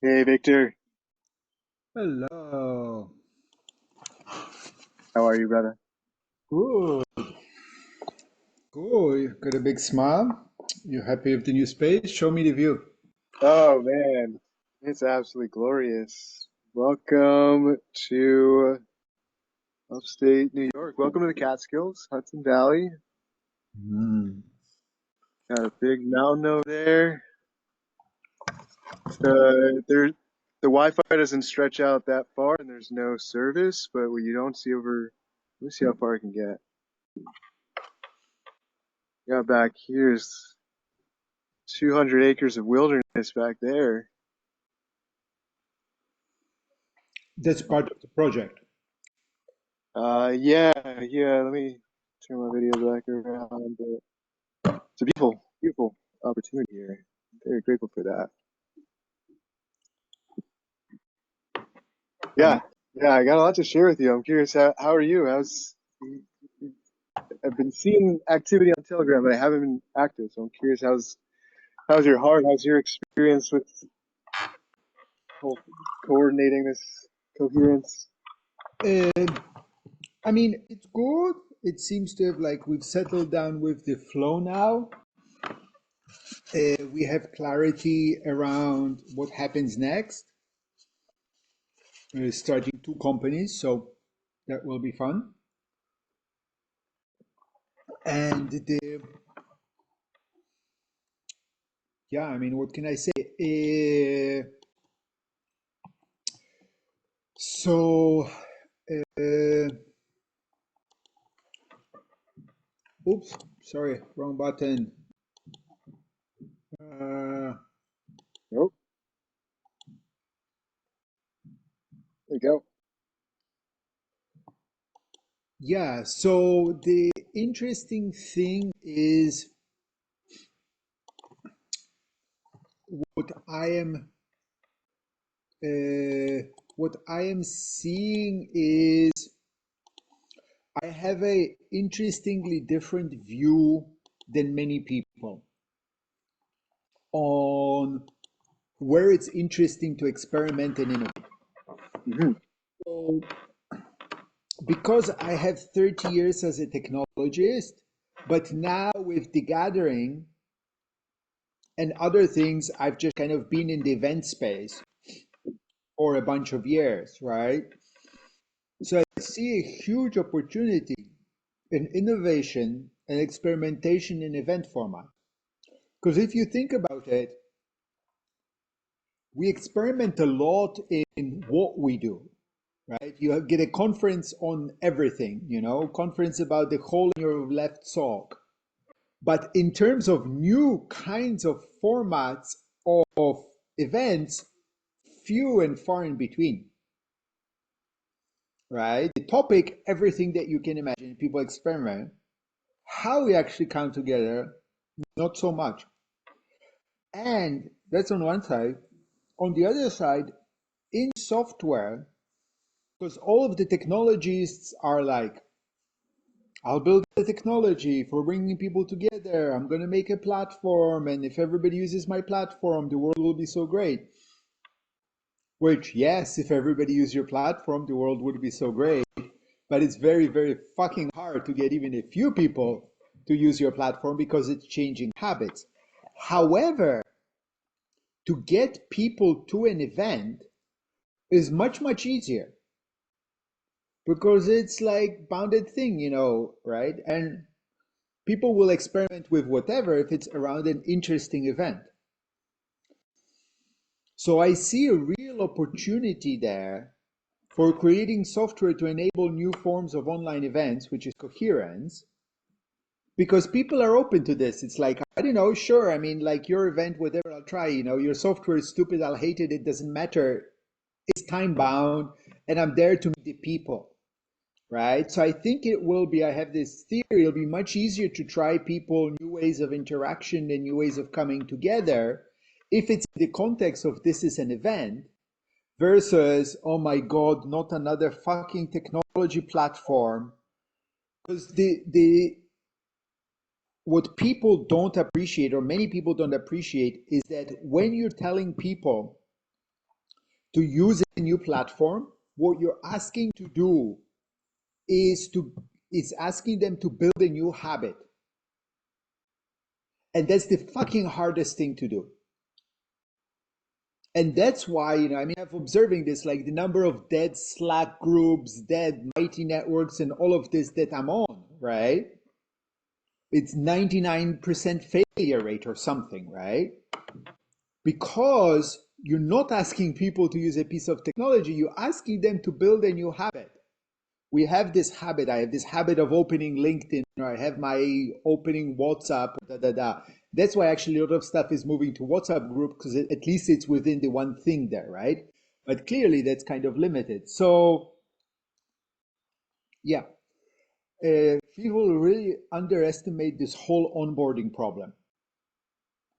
Hey Victor, Hello. how are you, brother? Good. Cool. You got a big smile. You happy with the new space? Show me the view. Oh man, it's absolutely glorious. Welcome to upstate New York. Welcome to the Catskills, Hudson Valley. Mm. Got a big mountain over there. There, the Wi-Fi doesn't stretch out that far, and there's no service. But what you don't see over, let me see how far I can get. Got back here's 200 acres of wilderness back there. That's part of the project. Yeah, yeah. Let me turn my video back around. It's a beautiful, beautiful opportunity here. Very grateful for that. Yeah, yeah. I got a lot to share with you. I'm curious. How are you? I've been seeing activity on Telegram, but I haven't been active. So I'm curious. How's your heart? How's your experience with coordinating this coherence? Uh, I mean, it's good. It seems to have like we've settled down with the flow now. We have clarity around what happens next. We're starting two companies, so that will be fun. And yeah, I mean, what can I say? So, uh, oops, sorry, wrong button. Uh, Nope. There you go. yeah, so the interesting thing is what I am what I am seeing is I have a interestingly different view than many people on where it's interesting to experiment and innovate. Hmm. So because I have 30 years as a technologist, but now with the gathering and other things, I've just kind of been in the event space for a bunch of years, right? So I see a huge opportunity in innovation and experimentation in event format. Because if you think about it, we experiment a lot in what we do, right? You get a conference on everything, conference about the hole in your left sock. But in terms of new kinds of formats of events, few and far in between, right? The topic, everything that you can imagine, people experiment. How we actually come together, not so much. And that's on one side. On the other side, in software, because all of the technologists are like, I'll build a technology for bringing people together. I'm going to make a platform. And if everybody uses my platform, the world will be so great. Which, yes, if everybody used your platform, the world would be so great. But it's very, very fucking hard to get even a few people to use your platform because it's changing habits. However, to get people to an event is much, much easier because it's like bounded thing, right? And people will experiment with whatever if it's around an interesting event. So I see a real opportunity there for creating software to enable new forms of online events, which is Coherence, because people are open to this. It's like, I don't know, sure, I mean, like your event, whatever, I'll try, your software is stupid, I'll hate it, it doesn't matter. It's time bound, and I'm there to meet the people, right? So I think it will be, I have this theory, it'll be much easier to try people, new ways of interaction and new ways of coming together if it's in the context of this is an event versus, oh my God, not another fucking technology platform. Because the what people don't appreciate, or many people don't appreciate, is that when you're telling people to use a new platform, what you're asking to do is asking them to build a new habit. And that's the fucking hardest thing to do. And that's why, I mean, I'm observing this, like the number of dead Slack groups, dead mighty networks, and all of this that I'm on, right? It's 99% failure rate or something, right? Because you're not asking people to use a piece of technology, you're asking them to build a new habit. We have this habit. I have this habit of opening LinkedIn, or I have my opening WhatsApp, da da da. That's why actually a lot of stuff is moving to WhatsApp group, because at least it's within the one thing there, right? But clearly that's kind of limited. So yeah, people really underestimate this whole onboarding problem,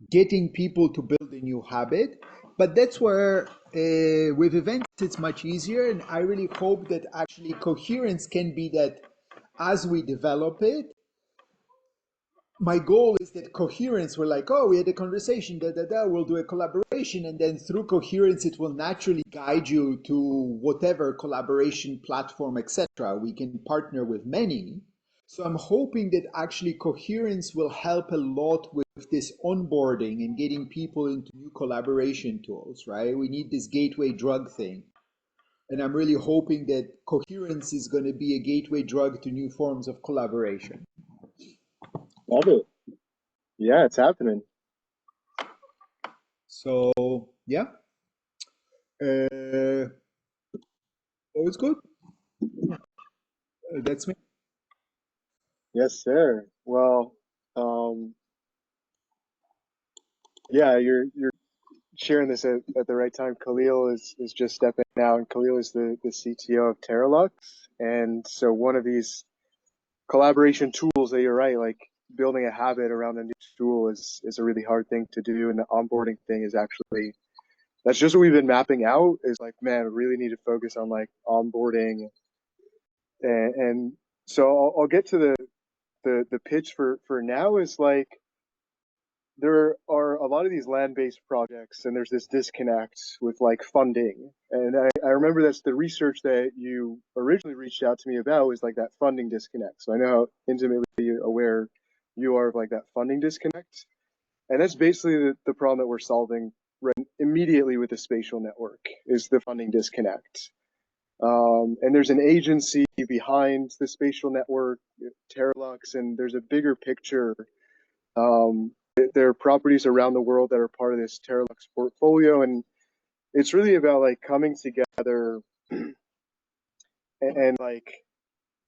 getting people to build a new habit. But that's where with events it's much easier, and I really hope that actually Coherence can be that as we develop it. My goal is that Coherence, we're like, oh, we had a conversation, da da da, we'll do a collaboration, and then through Coherence it will naturally guide you to whatever collaboration platform, etc. We can partner with many. So I'm hoping that actually Coherence will help a lot with this onboarding and getting people into new collaboration tools, right? We need this gateway drug thing. And I'm really hoping that Coherence is going to be a gateway drug to new forms of collaboration. Love it. Yeah, it's happening. So yeah, always good. That's me. Yes, sir. Well, um, yeah, you're sharing this at the right time. Khalil is just stepping out, and Khalil is the CTO of Terralux. And so one of these collaboration tools that you're right, like building a habit around a new tool is a really hard thing to do, and the onboarding thing is actually that's just what we've been mapping out. Is like, man, we really need to focus on like onboarding, and so I'll get to the pitch for now is like there are a lot of these land-based projects and there's this disconnect with like funding, and I remember that's the research that you originally reached out to me about was like that funding disconnect. So I know how intimately aware you are of like that funding disconnect, and that's basically the problem that we're solving right immediately with the spatial network is the funding disconnect. And there's an agency behind the spatial network, Terralux, and there's a bigger picture. There are properties around the world that are part of this Terralux portfolio, and it's really about like coming together and like,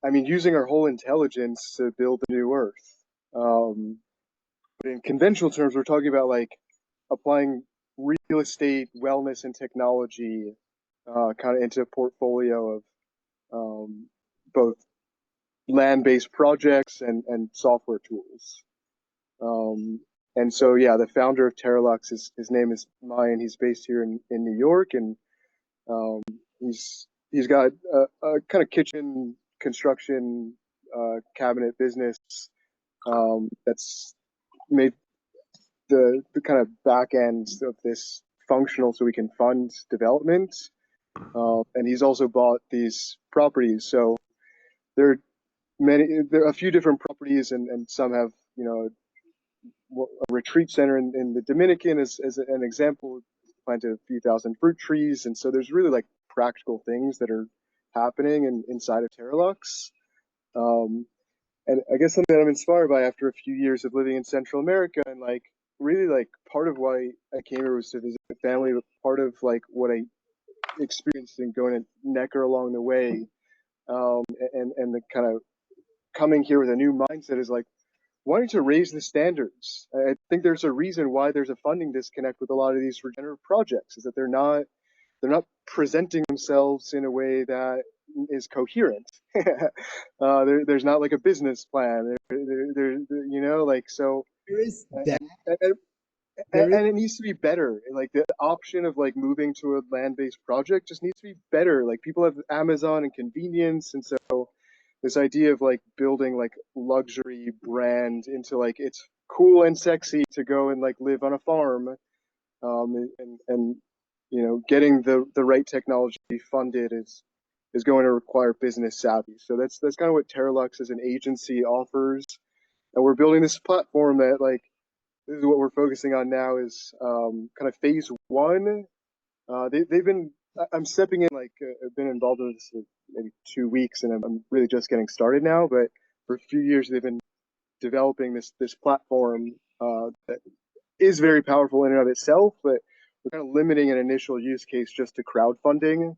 I mean, using our whole intelligence to build a new Earth. But in conventional terms, we're talking about like applying real estate, wellness, and technology kind of into a portfolio of both land-based projects and software tools. Um, and so, yeah, the founder of Terralux, his name is Mayan. He's based here in New York, and um, he's got a kind of kitchen construction cabinet business that's made the kind of back end of this functional so we can fund development. And he's also bought these properties. So there are there are a few different properties, and some have, you know, a retreat center in the Dominican as an example, planted a few thousand fruit trees. And so there's really like practical things that are happening inside of Terralux. Um, and I guess something that I'm inspired by after a few years of living in Central America, and like really like part of why I came here was to visit the family, but part of like what I experienced in going to Necker along the way, and the kind of coming here with a new mindset is like wanting to raise the standards. I think there's a reason why there's a funding disconnect with a lot of these regenerative projects is that they're not presenting themselves in a way that is coherent. There's not like a business plan. You know, like so, There is that. and, and, There is. and it needs to be better. Like the option of like moving to a land-based project just needs to be better. Like people have Amazon and convenience, and so this idea of like building like luxury brand into like it's cool and sexy to go and like live on a farm, and getting the right technology funded is going to require business savvy. So that's kind of what Terralux as an agency offers, and we're building this platform that like this is what we're focusing on now is kind of phase one. They've been I'm stepping in like I've been involved in this for maybe 2 weeks, and I'm really just getting started now. But for a few years, they've been developing this platform that is very powerful in and of itself, but we're kind of limiting an initial use case just to crowdfunding,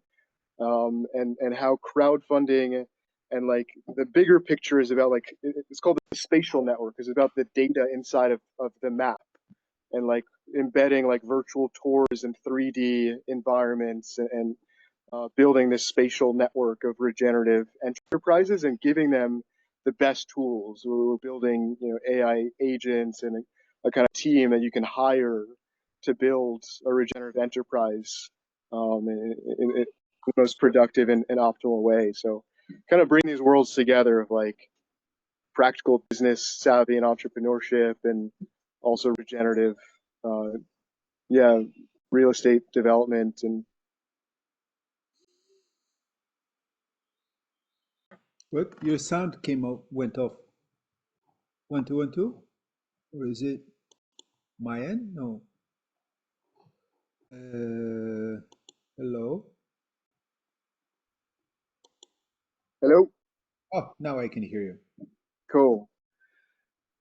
and how crowdfunding and like the bigger picture is about like it's called the spatial network, is about the data inside of the map and like embedding like virtual tours and 3D environments and building this spatial network of regenerative enterprises and giving them the best tools. We're building AI agents and a kind of team that you can hire to build a regenerative enterprise in the most productive and optimal way. So kind of bring these worlds together of like practical business savvy and entrepreneurship and also regenerative uh, yeah, real estate development and What? Your sound came off, went off. 1 2 1 2, or is it my end? No. Hello. hello, Oh, now I can hear you. cool.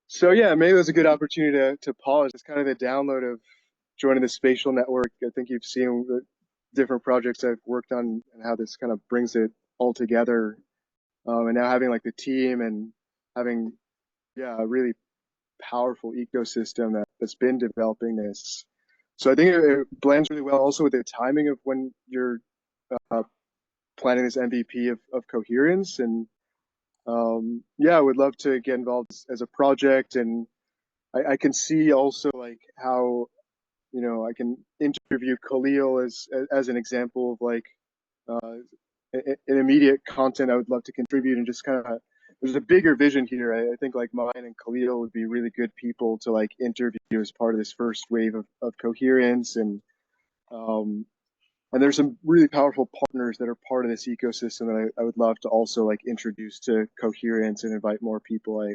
So yeah, maybe it was a good opportunity to pause. It's kind of the download of joining the spatial network. I think you've seen the different projects I've worked on and how this kind of brings it all together. And now having like the team and having a really powerful ecosystem that's been developing this. So I think it blends really well also with the timing of when you're uh, planning this MVP of Coherence. And I would love to get involved as a project. And I can see also like how I can interview Khalil as an example of like uh, an immediate content I would love to contribute and just kind of there's a bigger vision here. I think like mine and Khalil would be really good people to like interview as part of this first wave of Coherence, um, and there's some really powerful partners that are part of this ecosystem that I would love to also like introduce to Coherence and invite more people.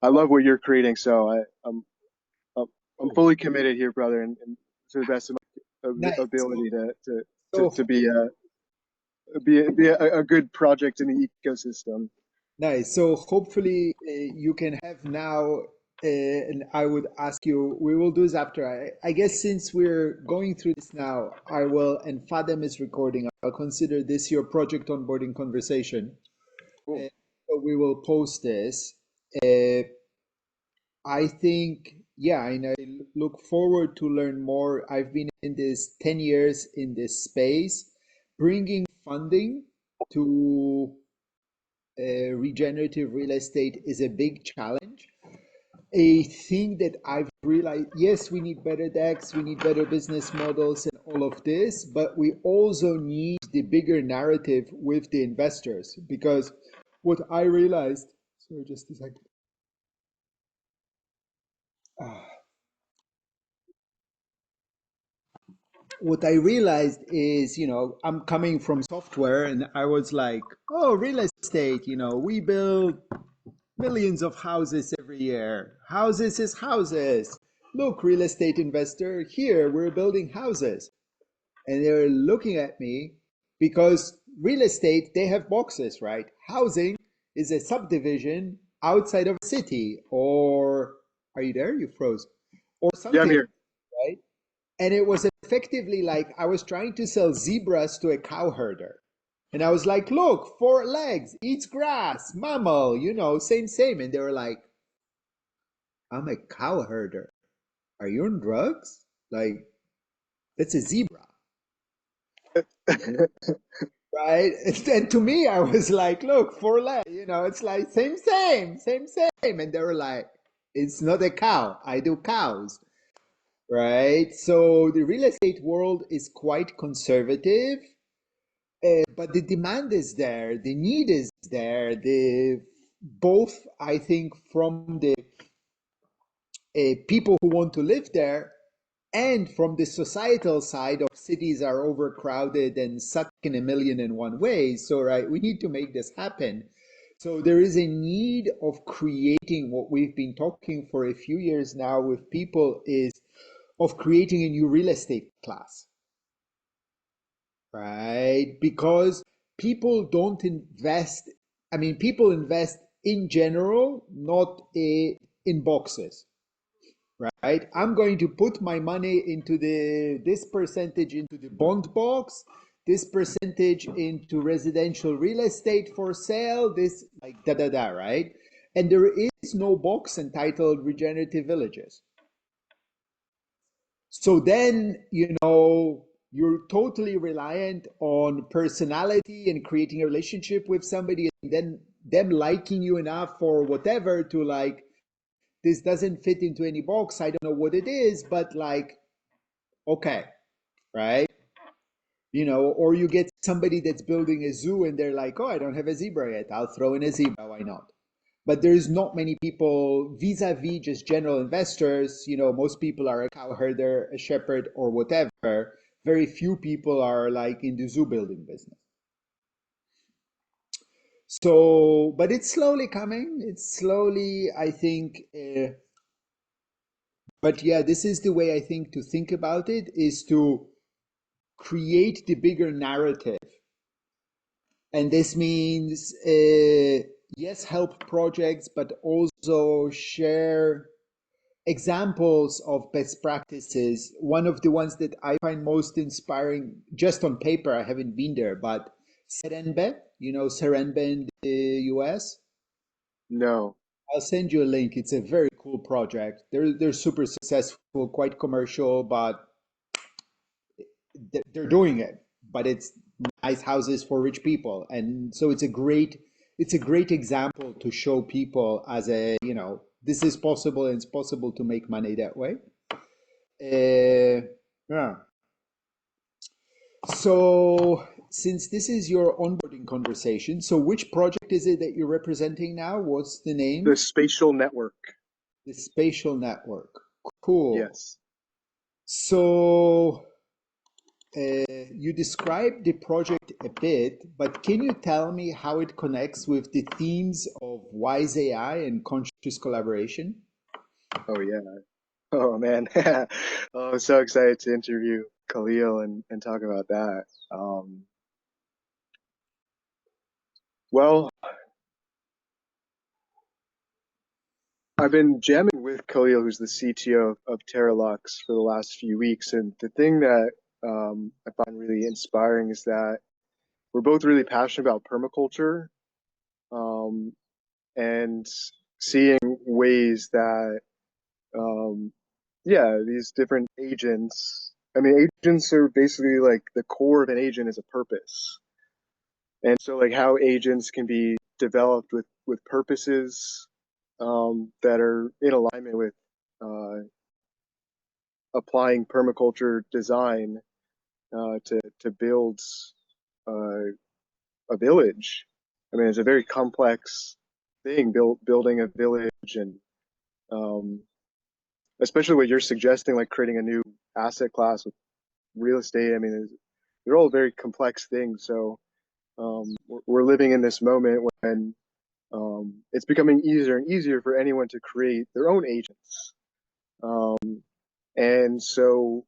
I love what you're creating, so I'm Cool. fully committed here, brother, and to the best of my Nice. ability So to be a good project in the ecosystem. nice. So hopefully you can have now, and I would ask you, we will do this after. I guess since we're going through this now, I will, and Fathom is recording, I'll consider this your project onboarding conversation. Cool. So we will post this. Uh, I think, yeah, and I look forward to learn more. I've been in this 10 years in this space. Bringing funding to regenerative real estate is a big challenge. A thing that I've realized, yes, we need better decks, we need better business models and all of this, but we also need the bigger narrative with the investors. Because what I realized, sorry, just a second. Ah, what I realized is, I'm coming from software and I was like, oh, real estate, we build millions of houses every year. Houses is houses. Look, real estate investor, here we're building houses. And they're looking at me because real estate, they have boxes, right? Housing is a subdivision outside of a city, or are you there? You froze. Or Yeah, I'm something, here. right? And it was effectively like I was trying to sell zebras to a cow herder. And I was like, look, 4 legs, eats grass, mammal, same, same. And they were like, I'm a cow herder. Are you on drugs? Like, that's a zebra, right? And to me, I was like, look, 4 legs, it's like same, same, same, same. And they were like, it's not a cow. I do cows, right? So the real estate world is quite conservative. But the demand is there, the need is there. The both, I think, from the people who want to live there and from the societal side of cities are overcrowded and suck in a million and one ways. So, right, we need to make this happen. So there is a need of creating what we've been talking for a few years now with people is of creating a new real estate class, right? Because people don't invest. I mean, people invest in general, not in boxes, right? I'm going to put my money into this percentage into the bond box, this percentage into residential real estate for sale, this like da da da, right? And there is no box entitled regenerative villages. So then, you're totally reliant on personality and creating a relationship with somebody and then them liking you enough or whatever to like, this doesn't fit into any box. I don't know what it is, but like, okay, right? Or you get somebody that's building a zoo and they're like, oh, I don't have a zebra yet. I'll throw in a zebra. Why not? But there's not many people vis-a-vis just general investors. Most people are a cow herder, a shepherd, or whatever. Very few people are like in the zoo building business. So, but it's slowly coming. It's slowly, I think, but yeah, this is the way I think to think about it is to create the bigger narrative. And this means, yes, help projects, but also share examples of best practices. One of the ones that I find most inspiring, just on paper, I haven't been there, but Serenbe, Serenbe in the US. No. I'll send you a link. It's a very cool project. They're super successful, quite commercial, but they're doing it. But it's nice houses for rich people, and so it's a great example to show people as this is possible and it's possible to make money that way. Yeah. So since this is your onboarding conversation, so which project is it that you're representing now? What's the name? The Spatial Network. The Spatial Network. Cool. Yes. So you described the project a bit, but can you tell me how it connects with the themes of wise AI and conscious collaboration? Oh yeah. Oh man. Oh, I'm so excited to interview Khalil and talk about that. Well, I've been jamming with Khalil, who's the CTO of Terralux, for the last few weeks, and the thing that I find really inspiring is that we're both really passionate about permaculture, um, and seeing ways that, um, yeah, these different agents. I mean, agents are basically like the core of an agent is a purpose, and so like how agents can be developed with purposes that are in alignment with uh, applying permaculture design to build uh, a village. I mean, it's a very complex thing, building a village, and um, especially what you're suggesting, like creating a new asset class with real estate. I mean, they're all very complex things. So we're living in this moment when it's becoming easier and easier for anyone to create their own agents. And so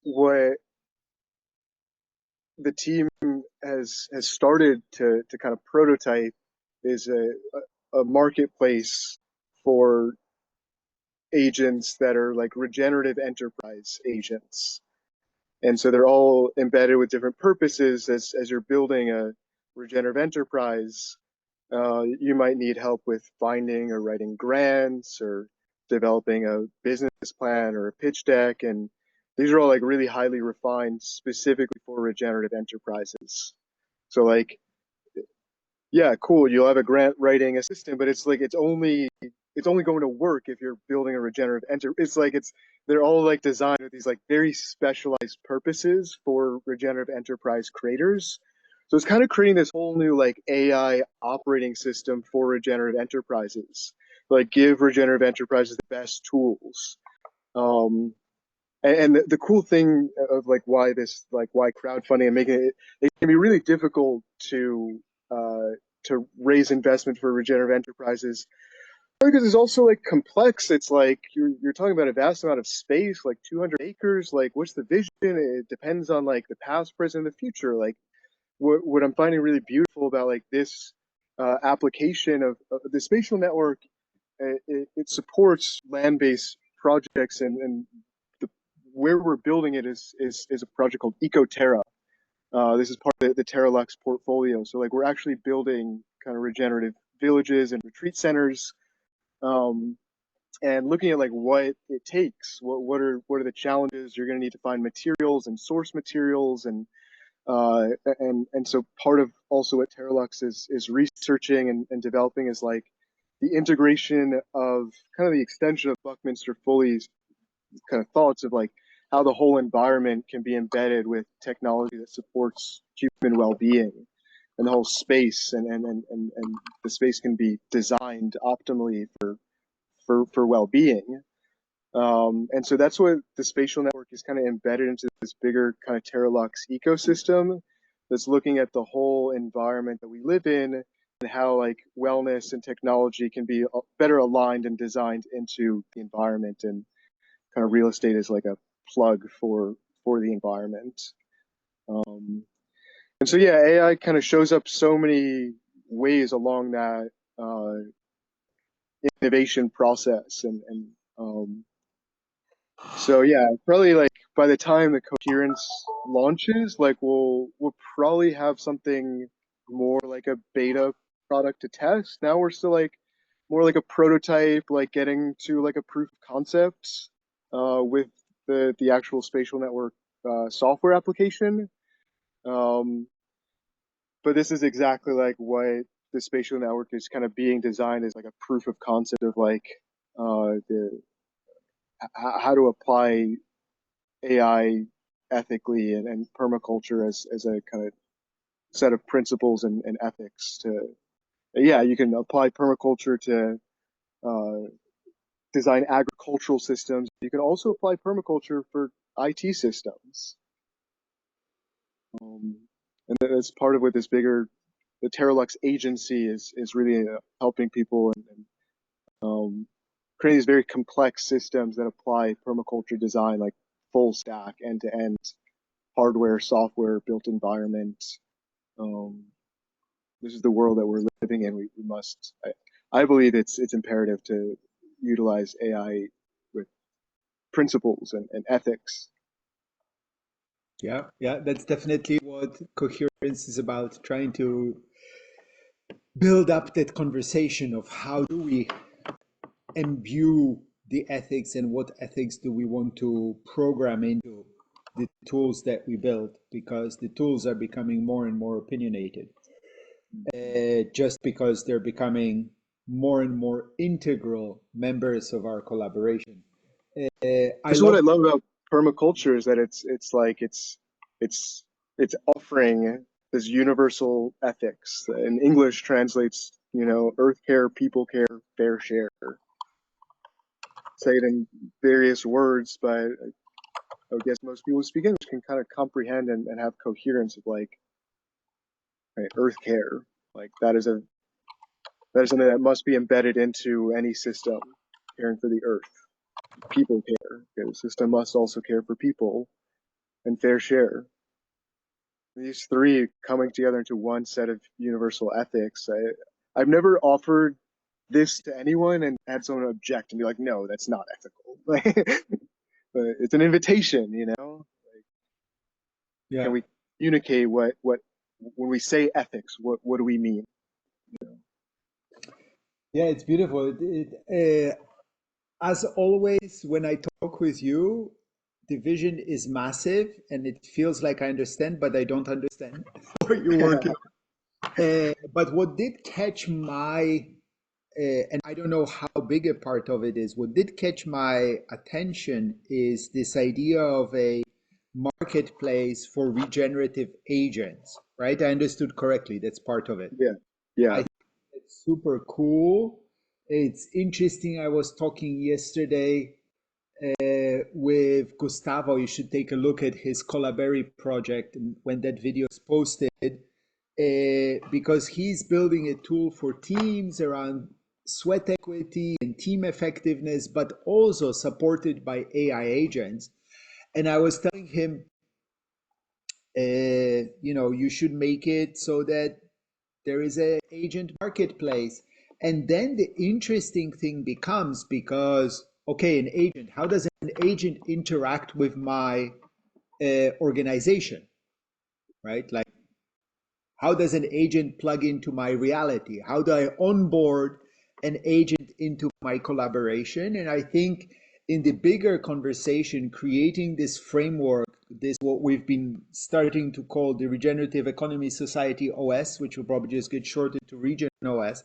what the team has started to kind of prototype is a marketplace for agents that are like regenerative enterprise agents. And so they're all embedded with different purposes. As you're building a regenerative enterprise, you might need help with finding or writing grants or developing a business plan or a pitch deck. And these are all like really highly refined specifically for regenerative enterprises. So like, yeah, cool. You'll have a grant writing assistant, but it's only going to work if you're building a regenerative enter. It's like they're all like designed with these like very specialized purposes for regenerative enterprise creators. So it's kind of creating this whole new like AI operating system for regenerative enterprises. Like give regenerative enterprises the best tools. Um, And the cool thing of like why crowdfunding and making it can be really difficult uh, to raise investment for regenerative enterprises because it's also like complex. It's like you're talking about a vast amount of space, like 200 acres. Like, what's the vision? It depends on like the past, present, and the future. Like, what I'm finding really beautiful about like this application of the spatial network, it supports land-based projects, and the, where we're building it is a project called EcoTerra. This is part of the Terralux portfolio. So like we're actually building kind of regenerative villages and retreat centers, um, and looking at like what it takes. What are the challenges? You're going to need to find materials and source materials, and so part of also what Terralux is researching and developing is like the integration of kind of the extension of Buckminster Fully's kind of thoughts of like how the whole environment can be embedded with technology that supports human well-being, and the whole space and the space can be designed optimally for well-being. And so that's what the spatial network is kind of embedded into this bigger kind of Terralux ecosystem that's looking at the whole environment that we live in and how like wellness and technology can be better aligned and designed into the environment. And kind of real estate is like a plug for the environment. And so yeah, AI kind of shows up so many ways along that innovation process, and so yeah, probably like by the time the Coherence launches, like we'll probably have something more like a beta product to test. Now we're still like more like a prototype, like getting to like a proof of concept with the actual spatial network software application. Um, but this is exactly like what the spatial network is kind of being designed as, like a proof of concept of like the how to apply AI ethically, and permaculture as a kind of set of principles and ethics to, yeah, you can apply permaculture to uh, design agricultural systems. You can also apply permaculture for IT systems. Um, and that's part of what this bigger, the Terralux agency is really helping people, and creating these very complex systems that apply permaculture design, like full stack, end to end, hardware, software, built environment. Um, this is the world that we're living in. We must. I believe it's imperative to utilize AI with principles and ethics. Yeah, that's definitely what Coherence is about, trying to build up that conversation of how do we imbue the ethics and what ethics do we want to program into the tools that we build, because the tools are becoming more and more opinionated, just because they're becoming more and more integral members of our collaboration. I This is what love. I love about permaculture, is that it's it's offering this universal ethics. In English translates, earth care, people care, fair share. Say it in various words, but I guess most people who speak English can kind of comprehend and have coherence of like, right, earth care. Like that is something that must be embedded into any system, caring for the earth. People care. Okay, the system must also care for people, and fair share. These three coming together into one set of universal ethics. I've never offered this to anyone and had someone object and be like, no, that's not ethical. But it's an invitation, Like, Yeah. can we communicate what when we say ethics, what do we mean? Yeah, it's beautiful. As always, when I talk with you, the vision is massive and it feels like I understand, but I don't understand what you're working. But what did catch my, and I don't know how big a part of it is, what did catch my attention is this idea of a marketplace for regenerative agents, right? I understood correctly. That's part of it. Yeah, I yeah, think it's super cool. It's interesting. I was talking yesterday with Gustavo. You should take a look at his Collaberry project and when that video is posted, because he's building a tool for teams around sweat equity and team effectiveness, but also supported by AI agents. And I was telling him, you should make it so that there is a agent marketplace. And then the interesting thing becomes, because okay, an agent, how does an agent interact with my organization, right? Like, how does an agent plug into my reality? How do I onboard an agent into my collaboration? And I think in the bigger conversation, creating this framework, this what we've been starting to call the Regenerative Economy Society OS, which will probably just get shortened to Regen OS,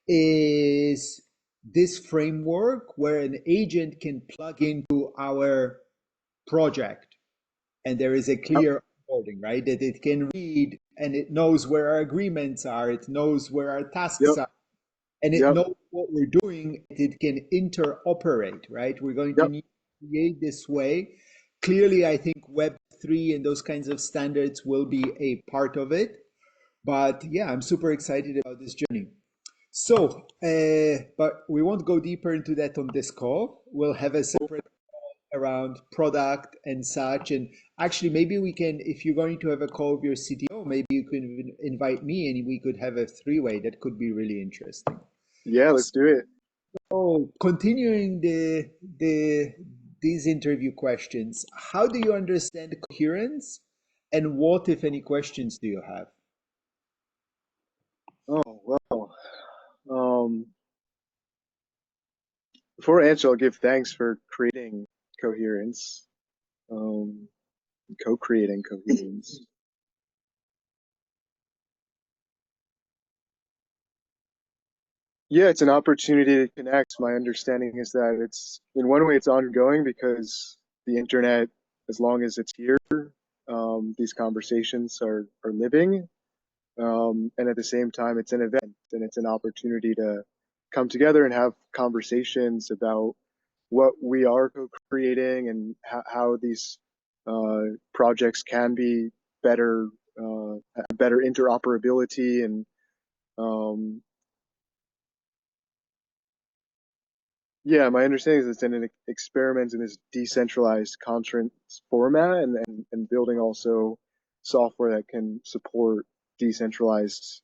is this framework where an agent can plug into our project, and there is a Yep. clear onboarding, right? That it can read and it knows where our agreements are, it knows where our tasks Yep. are, and it Yep. knows what we're doing. It can interoperate, right? We're going to Yep. need to create this way. Clearly, I think Web3 and those kinds of standards will be a part of it. But yeah, I'm super excited about this journey. So, but we won't go deeper into that on this call. We'll have a separate around product and such. And actually, maybe we can, if you're going to have a call with your CTO, maybe you could invite me and we could have a three-way. That could be really interesting. Yeah, let's do it. So, continuing these interview questions, how do you understand coherence, and what, if any, questions do you have? Oh, well. Um, Before I answer, I'll give thanks for creating Coherence, um, co-creating Coherence. Yeah, it's an opportunity to connect. My understanding is that it's, in one way, it's ongoing because the internet, as long as it's here, these conversations are living. And at the same time, it's an event and it's an opportunity to come together and have conversations about what we are co-creating and how these projects can be better, better interoperability and um, yeah, my understanding is it's an experiment in this decentralized conference format and building also software that can support decentralized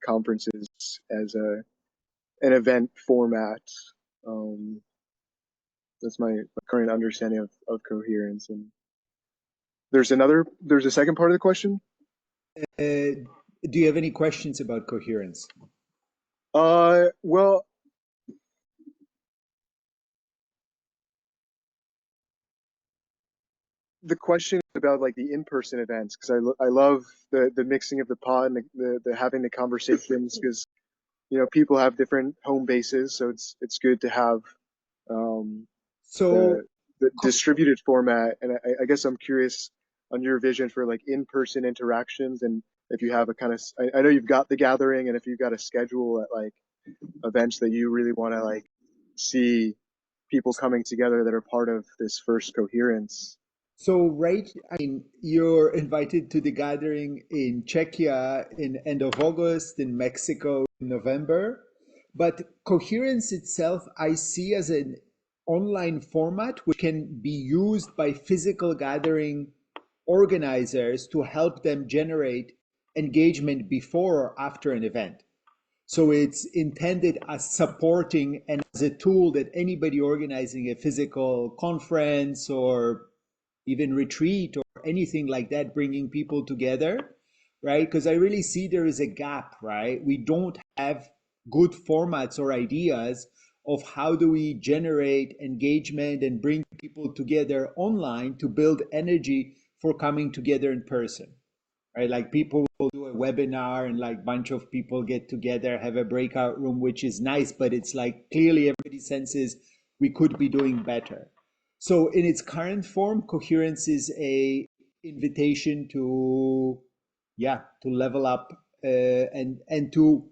conferences as an event format. Um, that's my current understanding of coherence. And there's a second part of the question. Do you have any questions about coherence? Well, the question about like the in-person events because I love the mixing of the pot and the having the conversations because people have different home bases, so it's good to have um, So, the distributed format. And I guess I'm curious on your vision for like in-person interactions and if you have a kind of I know you've got the gathering and if you've got a schedule at like events that you really want to like see people coming together that are part of this first coherence. So, right, I mean, you're invited to the gathering in Czechia in end of August, in Mexico in November. But coherence itself, I see as an online format which can be used by physical gathering organizers to help them generate engagement before or after an event. So it's intended as supporting and as a tool that anybody organizing a physical conference or even retreat or anything like that, bringing people together, right? Because I really see there is a gap, right? We don't have good formats or ideas of how do we generate engagement and bring people together online to build energy for coming together in person, right? Like people will do a webinar and like bunch of people get together, have a breakout room, which is nice, but it's like clearly everybody senses we could be doing better. So in its current form, coherence is a invitation to, yeah, to level up and to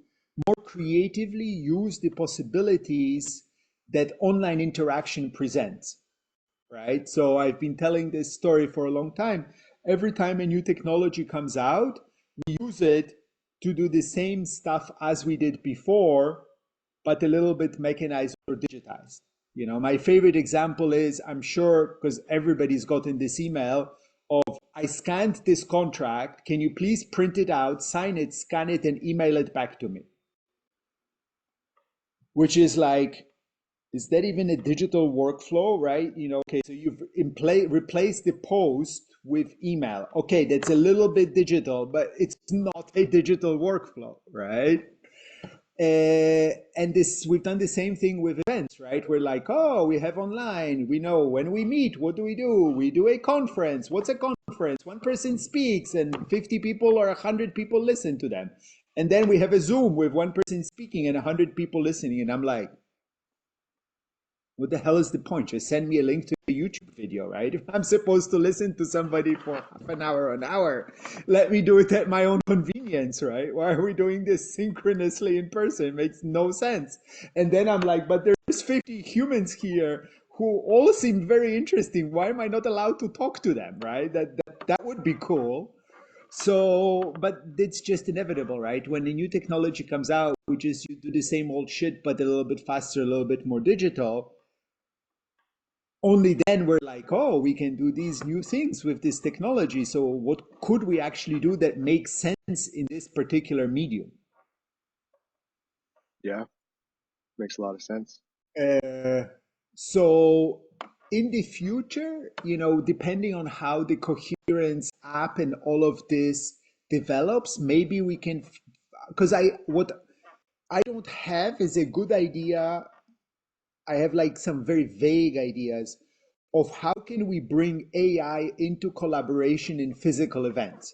more creatively use the possibilities that online interaction presents. right? So I've been telling this story for a long time. Every time a new technology comes out, we use it to do the same stuff as we did before, but a little bit mechanized or digitized. You know, my favorite example is, I'm sure because everybody's gotten this email of, I scanned this contract. Can you please print it out, sign it, scan it, and email it back to me? Which is like, is that even a digital workflow, right? You know, okay, so you've replaced the post with email. Okay, that's a little bit digital, but it's not a digital workflow, right? And this, we've done the same thing with events, right? We're like, oh, we have online. We know when we meet, what do? We do a conference. What's a conference? One person speaks, and 50 people or 100 people listen to them. And then we have a Zoom with one person speaking and 100 people listening. And I'm like, what the hell is the point? Just send me a link to a YouTube video, right? If I'm supposed to listen to somebody for half an hour or an hour, let me do it at my own convenience, right? Why are we doing this synchronously in person? It makes no sense. And then I'm like, but there's 50 humans here who all seem very interesting. Why am I not allowed to talk to them, right? That would be cool. So, but it's just inevitable, right? When a new technology comes out, we just you do the same old shit, but a little bit faster, a little bit more digital. Only then we're like, oh, we can do these new things with this technology. So what could we actually do that makes sense in this particular medium? Yeah, makes a lot of sense. Uh, so in the future, you know, depending on how the Coherence app and all of this develops, maybe we can, because what I don't have is a good idea. I have like some very vague ideas of how can we bring AI into collaboration in physical events.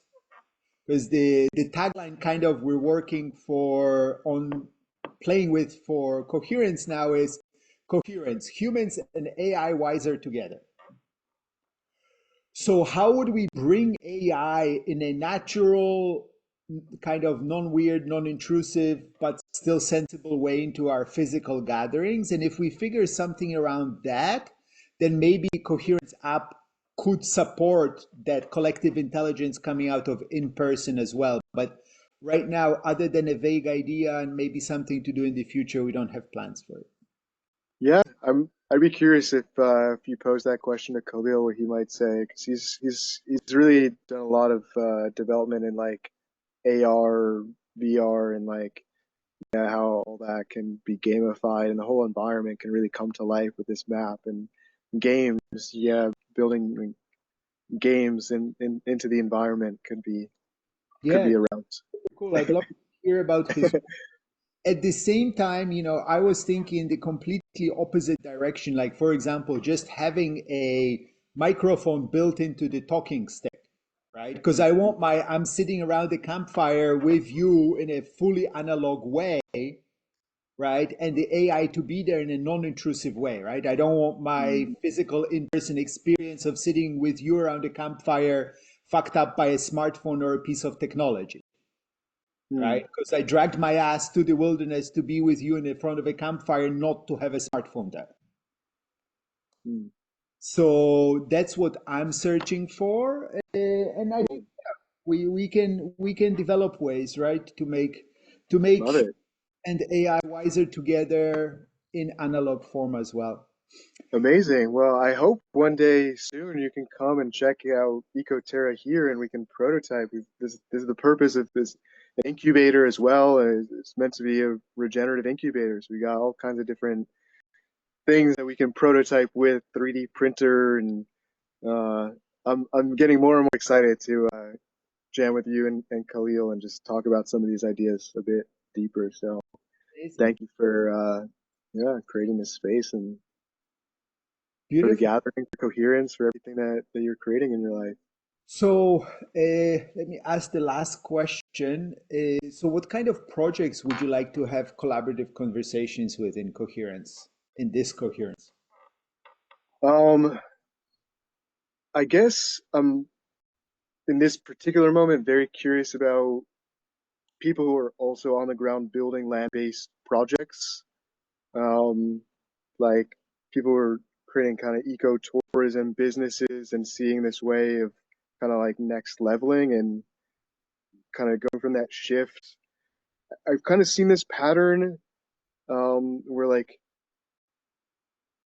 Because the tagline kind of we're working for on playing with for Coherence now is Coherence, humans and AI wiser together. So how would we bring AI in a natural, kind of non-weird, non-intrusive, but still sensible way into our physical gatherings? And if we figure something around that, then maybe Coherence app could support that collective intelligence coming out of in person as well. But right now, other than a vague idea and maybe something to do in the future, we don't have plans for it. Yeah, I'd be curious if you pose that question to Khalil, what he might say, because he's really done a lot of development in like AR, VR, and like yeah, how all that can be gamified and the whole environment can really come to life with this map and games. Yeah, building games into the environment could Yeah, be around. cool. I'd love to hear about his. At the same time, you know, I was thinking the completely opposite direction. Like, for example, just having a microphone built into the talking stick, right? Because I'm sitting around the campfire with you in a fully analog way, right? And the AI to be there in a non-intrusive way, right? I don't want my physical in-person experience of sitting with you around the campfire fucked up by a smartphone or a piece of technology, Hmm. right? Because I dragged my ass to the wilderness to be with you in the front of a campfire, not to have a smartphone there. Hmm. So that's what I'm searching for, and I think Cool. we can develop ways, right, to make Love it. and AI wiser together in analog form as well. Amazing. Well, I hope one day soon you can come and check out EcoTerra here and we can prototype. This is the purpose of this incubator as well. It's meant to be a regenerative incubator. So we got all kinds of different things that we can prototype with 3D printer and uh, I'm getting more and more excited to jam with you and Khalil and just talk about some of these ideas a bit deeper. So Amazing. thank you for yeah, creating this space and for the Beautiful. gathering, for coherence, for everything that you're creating in your life. So let me ask the last question. So what kind of projects would you like to have collaborative conversations with in Coherence, in this Coherence? Um, I guess I'm in this particular moment very curious about people who are also on the ground building land-based projects. Um, like people who are creating kind of ecotourism businesses and seeing this way of kind of like next leveling and kind of going from that shift. I've kind of seen this pattern where like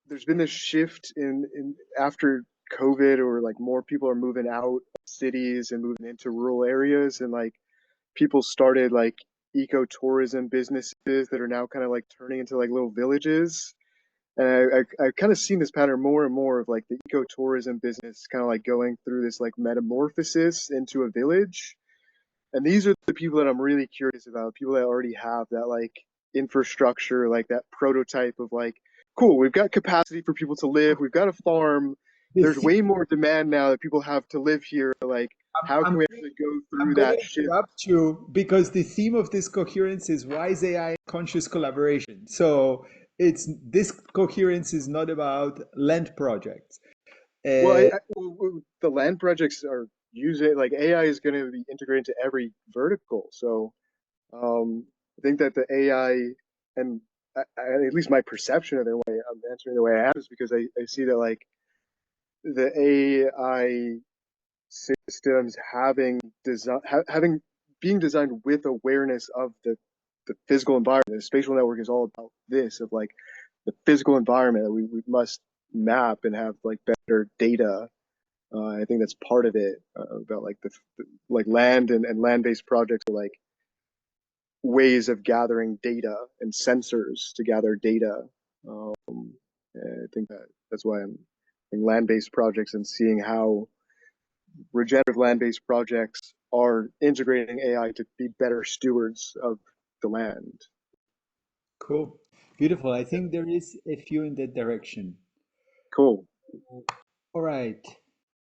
there's been this shift in after COVID, or like more people are moving out of cities and moving into rural areas, and like people started like ecotourism businesses that are now kind of like turning into like little villages. And I've kind of seen this pattern more and more of like the ecotourism business kind of like going through this like metamorphosis into a village. And these are the people that I'm really curious about, people that already have that like infrastructure, like that prototype of like, cool, we've got capacity for people to live, we've got a farm, The there's theme, way more demand now that people have to live here. Like, how can I'm, we actually go I'm through going to that shift? interrupt you because the theme of this coherence is wise AI and conscious collaboration. So it's this coherence is not about land projects. Well, Uh, the land projects are using like AI is going to be integrated into every vertical. So I think that the AI and at least my perception of the way I'm answering the way I am is because I see that like the AI systems having being designed with awareness of the physical environment. The spatial network is all about this of like the physical environment that we must map and have like better data. I think that's part of it about like the like land and land-based projects are like ways of gathering data and sensors to gather data. Um, I think that's why I'm in land-based projects and seeing how regenerative land-based projects are integrating AI to be better stewards of the land. cool. Beautiful. I think there is a few in that direction. Cool. All right.